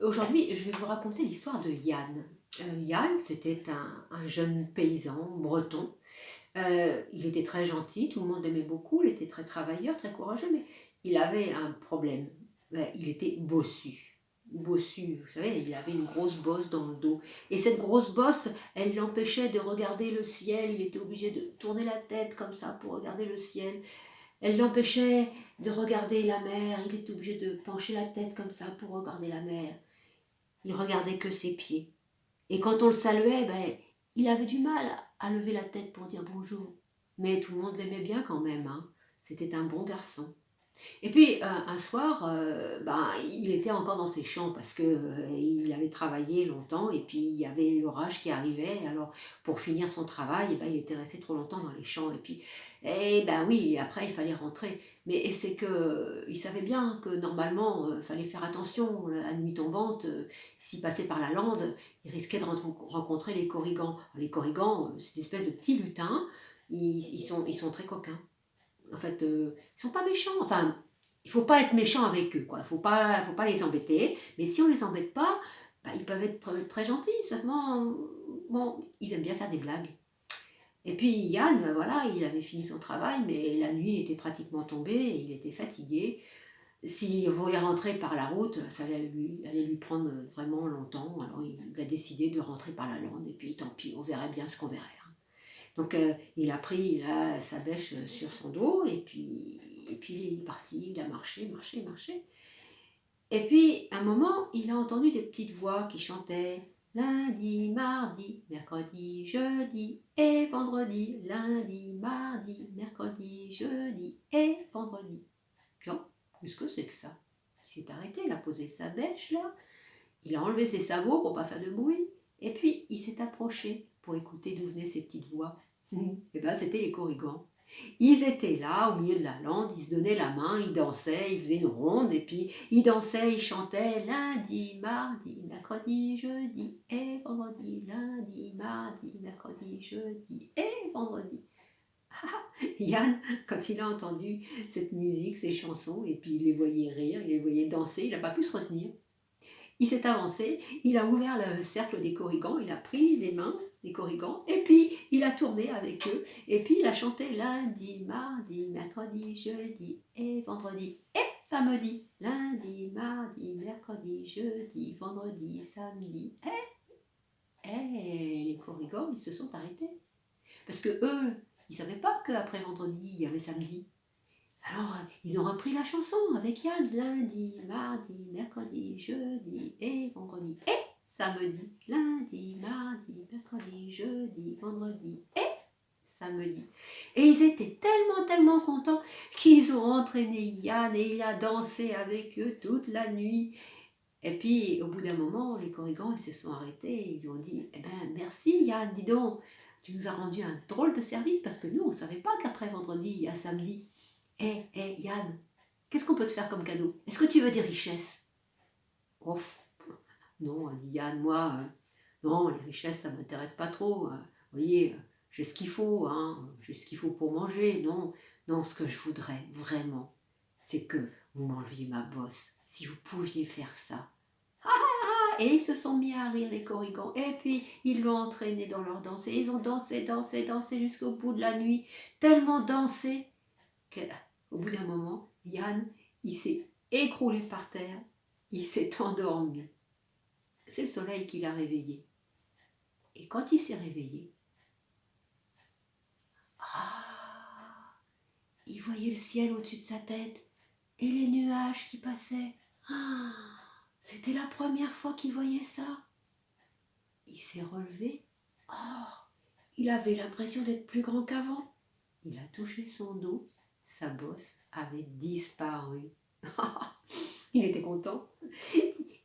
Aujourd'hui, je vais vous raconter l'histoire de Yann. Yann, c'était un jeune paysan breton. Il était très gentil, tout le monde l'aimait beaucoup, il était très travailleur, très courageux, mais il avait un problème. Ouais, il était bossu. Bossu, vous savez, il avait une grosse bosse dans le dos. Et cette grosse bosse, elle l'empêchait de regarder le ciel. Il était obligé de tourner la tête comme ça pour regarder le ciel. Elle l'empêchait de regarder la mer. Il était obligé de pencher la tête comme ça pour regarder la mer. Il regardait que ses pieds. Et quand on le saluait, ben, il avait du mal à lever la tête pour dire bonjour. Mais tout le monde l'aimait bien quand même, hein. C'était un bon garçon. Et puis un soir, ben, il était encore dans ses champs parce que il avait travaillé longtemps et puis il y avait l'orage qui arrivait. Alors pour finir son travail, eh ben, il était resté trop longtemps dans les champs. Et puis, eh ben oui, après il fallait rentrer. Mais c'est que il savait bien que normalement, il fallait faire attention à nuit tombante. S'il passait par la lande, il risquait de rencontrer les corrigans. Les corrigans, c'est une espèce de petits lutins. Ils sont très coquins. En fait, ils sont pas méchants. Enfin, il faut pas être méchant avec eux, quoi. Il faut pas les embêter. Mais si on les embête pas, bah, ils peuvent être très gentils. Seulement, bon, ils aiment bien faire des blagues. Et puis Yann, ben voilà, il avait fini son travail, mais la nuit était pratiquement tombée et il était fatigué. S'il voulait rentrer par la route, ça allait lui prendre vraiment longtemps. Alors il a décidé de rentrer par la lande et puis tant pis, on verrait bien ce qu'on verrait, hein. Donc il a pris là, sa bêche sur son dos et puis il est parti, il a marché, marché, marché. Et puis à un moment, il a entendu des petites voix qui chantaient lundi, mardi, mercredi, jeudi et vendredi. Lundi, mardi, mercredi, jeudi et vendredi. Tiens, qu'est-ce que c'est que ça? Il s'est arrêté, il a posé sa bêche là, il a enlevé ses sabots pour pas faire de bruit, et puis il s'est approché pour écouter d'où venaient ces petites voix. Et ben c'était les corrigans. Ils étaient là, au milieu de la lande, ils se donnaient la main, ils dansaient, ils faisaient une ronde, et puis ils dansaient, ils chantaient lundi, mardi, mercredi, jeudi et vendredi. Lundi, mardi, mercredi, jeudi et vendredi. Yann, quand il a entendu cette musique, ces chansons, et puis il les voyait rire, il les voyait danser, il n'a pas pu se retenir. Il s'est avancé, il a ouvert le cercle des corrigans, il a pris les mains des corrigans, et puis il a tourné avec eux, et puis il a chanté lundi, mardi, mercredi, jeudi et vendredi et samedi. Lundi, mardi, mercredi, jeudi, vendredi, samedi. Les corrigans, ils se sont arrêtés. Parce que eux, ils savaient pas qu'après vendredi, il y avait samedi. Alors, ils ont repris la chanson avec Yann. Lundi, mardi, mercredi, jeudi et vendredi et samedi. Lundi, mardi, mercredi, jeudi, vendredi et samedi. Et ils étaient tellement, tellement contents qu'ils ont entraîné Yann et il a dansé avec eux toute la nuit. Et puis, au bout d'un moment, les corrigans, ils se sont arrêtés et ils lui ont dit « Eh ben, merci Yann, dis donc, tu nous as rendu un drôle de service parce que nous, on ne savait pas qu'après vendredi, il y a samedi. Yann, qu'est-ce qu'on peut te faire comme cadeau? Est-ce que tu veux des richesses? » Oh, non, a dit Yann, moi, non, les richesses, ça ne m'intéresse pas trop. Vous voyez, j'ai ce qu'il faut, hein, j'ai ce qu'il faut pour manger. Non, non, ce que je voudrais vraiment, c'est que vous m'enleviez ma bosse. Si vous pouviez faire ça. Et ils se sont mis à rire, les corrigans. Et puis, ils l'ont entraîné dans leur danse. Et ils ont dansé, dansé, dansé jusqu'au bout de la nuit. Tellement dansé qu'au bout d'un moment, Yann, il s'est écroulé par terre. Il s'est endormi. C'est le soleil qui l'a réveillé. Et quand il s'est réveillé, il voyait le ciel au-dessus de sa tête et les nuages qui passaient. C'était la première fois qu'il voyait ça. Il s'est relevé. Il avait l'impression d'être plus grand qu'avant. Il a touché son dos. Sa bosse avait disparu. Il était content.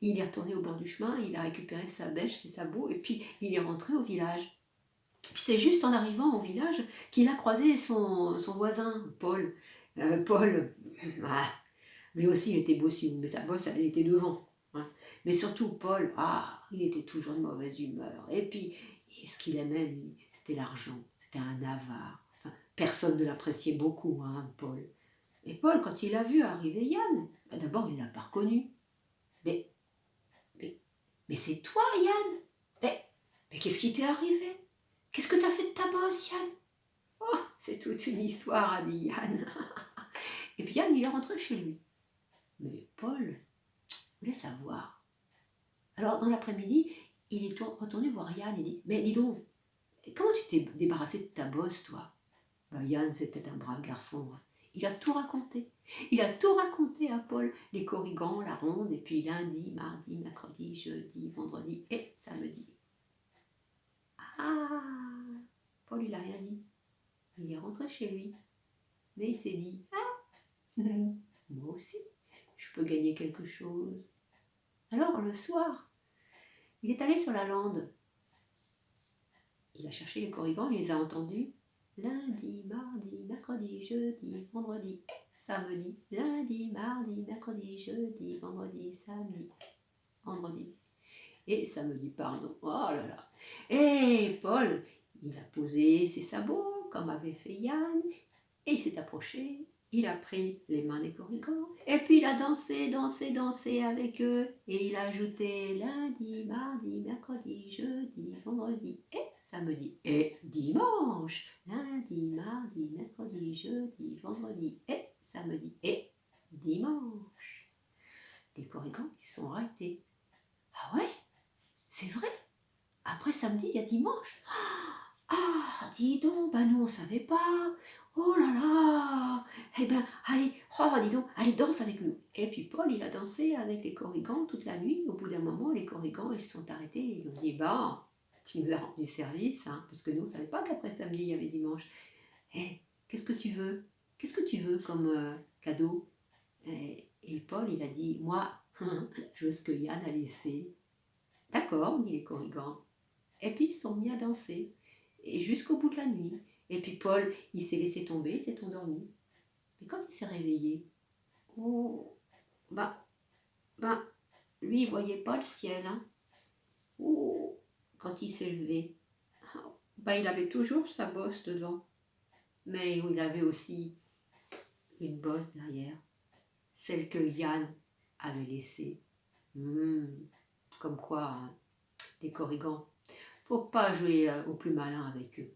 Il est retourné au bord du chemin, il a récupéré sa bêche, ses sabots, et puis il est rentré au village. Puis c'est juste en arrivant au village qu'il a croisé son voisin, Paul. Paul, ah, lui aussi il était bossu, mais sa bosse elle était devant. Hein. Mais surtout Paul, il était toujours de mauvaise humeur. Et puis, ce qu'il aimait, lui, c'était l'argent. C'était un avare. Enfin, personne ne l'appréciait beaucoup, hein, Paul. Et Paul, quand il a vu arriver Yann, d'abord il ne l'a pas reconnu. Mais, mais, mais c'est toi, Yann. Mais qu'est-ce qui t'est arrivé? Qu'est-ce que t'as fait de ta bosse, Yann? Oh, c'est toute une histoire, a dit Yann. Et puis Yann, il est rentré chez lui. Mais Paul voulait savoir. Alors, dans l'après-midi, il est retourné voir Yann et dit, mais dis donc, comment tu t'es débarrassé de ta bosse, toi? Yann, c'était un brave garçon. Hein. Il a tout raconté. Il a tout raconté à Paul, les corrigans, la ronde, et puis lundi, mardi, mercredi, jeudi, vendredi et samedi. Ah, Paul, il a rien dit. Il est rentré chez lui. Mais il s'est dit, moi aussi, je peux gagner quelque chose. Alors, le soir, il est allé sur la lande. Il a cherché les corrigans, il les a entendus. Lundi, mardi, mercredi, jeudi, vendredi et samedi. Lundi, mardi, mercredi, jeudi, vendredi, samedi, vendredi. Et samedi, pardon. Oh là là. Et Paul, il a posé ses sabots comme avait fait Yann. Et il s'est approché, il a pris les mains des corrigans, et puis il a dansé, dansé, dansé avec eux. Et il a ajouté lundi, mardi, mercredi, jeudi, vendredi et samedi et dimanche. Lundi, mardi, mercredi, jeudi, vendredi et samedi et dimanche. Les corrigans, ils se sont arrêtés. Ah ouais, c'est vrai. Après samedi, il y a dimanche. Ah, dis donc, nous on savait pas. Oh là là. Eh ben, allez, dis donc, allez, danse avec nous. Et puis Paul, il a dansé avec les corrigans toute la nuit. Au bout d'un moment, les corrigans, ils se sont arrêtés. Ils lui ont dit, tu nous as rendu service, hein, parce que nous, on savait pas qu'après samedi, il y avait dimanche. Qu'est-ce que tu veux? Qu'est-ce que tu veux comme cadeau? Et Paul, il a dit, moi, je veux ce que Yann a laissé. D'accord, dit les corrigans. Et puis ils se sont mis à danser, et jusqu'au bout de la nuit. Et puis Paul, il s'est laissé tomber, il s'est endormi. Mais quand il s'est réveillé, oh, lui, il voyait pas le ciel. Hein. Oh, quand il s'est levé, il avait toujours sa bosse devant. Mais il avait aussi une bosse derrière, celle que Yann avait laissée. Comme quoi, hein, les corrigans, faut pas jouer au plus malin avec eux.